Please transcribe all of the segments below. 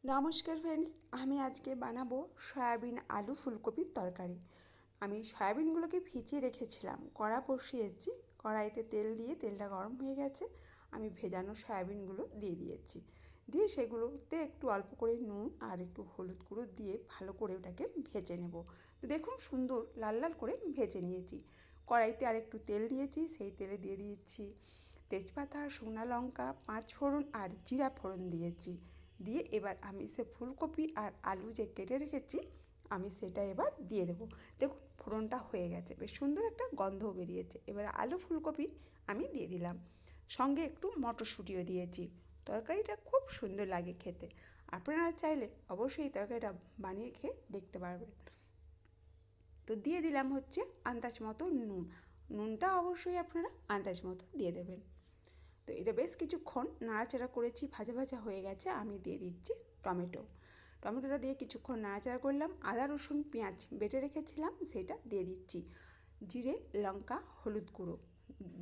নমস্কার ফ্রেন্ডস, আমি আজকে বানাবো সয়াবিন আলু ফুলকপির তরকারি। আমি সয়াবিনগুলোকে ভিজিয়ে রেখেছিলাম, কড়া বসিয়েছি, কড়াইতে তেল দিয়ে তেলটা গরম হয়ে গেছে। আমি ভেজানো সয়াবিনগুলো দিয়ে দিয়েছি, দিয়ে সেগুলোতে একটু অল্প করে নুন আর একটু হলুদ গুঁড়ো দিয়ে ভালো করে ওটাকে ভেজে নেব। তো দেখুন সুন্দর লাল লাল করে ভেজে নিয়েছি। কড়াইতে আর একটু তেল দিয়েছি, সেই তেলে দিয়ে দিয়েছি তেজপাতা, শুকনো লঙ্কা, পাঁচ ফোড়ন আর জিরা ফোড়ন দিয়েছি। দিয়ে এবার আমি সে ফুলকপি আর আলু যে কেটে রেখেছি আমি সেটা এবার দিয়ে দেবো। দেখুন ফোড়নটা হয়ে গেছে, বেশ সুন্দর একটা গন্ধও বেরিয়েছে। এবার আলু ফুলকপি আমি দিয়ে দিলাম, সঙ্গে একটু মটরশুঁটিও দিয়েছি। তরকারিটা খুব সুন্দর লাগে খেতে। আপনারা চাইলে অবশ্যই এই তরকারিটা বানিয়ে খেয়ে দেখতে পারবেন। তো দিয়ে দিলাম হচ্ছে আন্দাজ মতো নুন। নুনটা অবশ্যই আপনারা আন্দাজ মতো দিয়ে দেবেন। তো এটা বেশ কিছুক্ষণ নাড়াচাড়া করেছি, ভাজা ভাজা হয়ে গেছে। আমি দিয়ে দিচ্ছি টমেটোটা দিয়ে কিছুক্ষণ নাড়াচাড়া করলাম। আদা রসুন পেঁয়াজ বেটে রেখেছিলাম সেটা দিয়ে দিচ্ছি। জিরে, লঙ্কা, হলুদ গুঁড়ো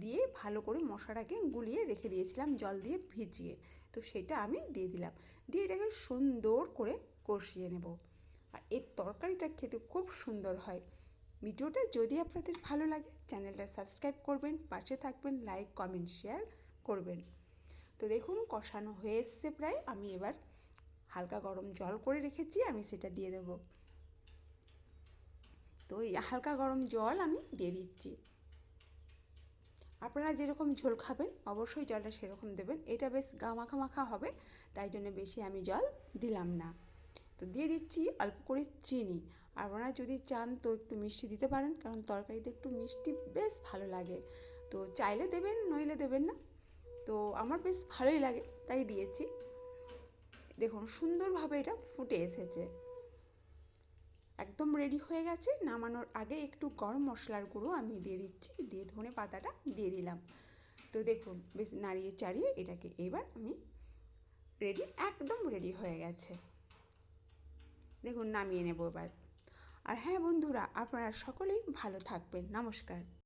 দিয়ে ভালো করে মশলাটাকে গুলিয়ে রেখে দিয়েছিলাম জল দিয়ে ভিজিয়ে। তো সেটা আমি দিয়ে দিলাম, দিয়ে এটাকে সুন্দর করে কষিয়ে নেব। আর এর তরকারিটা খেতে খুব সুন্দর হয়। ভিডিওটা যদি আপনাদের ভালো লাগে চ্যানেলটা সাবস্ক্রাইব করবেন, পাশে থাকবেন, লাইক কমেন্ট শেয়ার করবেন। তো দেখুন কষানো হয়ে এসছে প্রায়। আমি এবার হালকা গরম জল করে রেখেছি, আমি সেটা দিয়ে দেব। তো এই হালকা গরম জল আমি দিয়ে দিচ্ছি। আপনারা যেরকম ঝোল খাবেন অবশ্যই জলটা সেরকম দেবেন। এটা বেশ মাখা মাখা হবে, তাই জন্য বেশি আমি জল দিলাম না। তো দিয়ে দিচ্ছি অল্প করে চিনি। আপনারা যদি চান তো একটু মিষ্টি দিতে পারেন, কারণ তরকারিতে একটু মিষ্টি বেশ ভালো লাগে। তো চাইলে দেবেন, নইলে দেবেন না। তো আমার বেশ ভালোই লাগে তাই দিয়েছি। দেখুন সুন্দরভাবে এটা ফুটে এসেছে, একদম রেডি হয়ে গেছে। নামানোর আগে একটু গরম মশলার গুঁড়ো আমি দিয়ে দিচ্ছি, দিয়ে ধনে পাতাটা দিয়ে দিলাম। তো দেখুন বেশ নাড়িয়ে চাড়িয়ে এটাকে এবার আমি একদম রেডি হয়ে গেছে। দেখুন নামিয়ে নেব এবার। আর হ্যাঁ বন্ধুরা, আপনারা সকলেই ভালো থাকবেন। নমস্কার।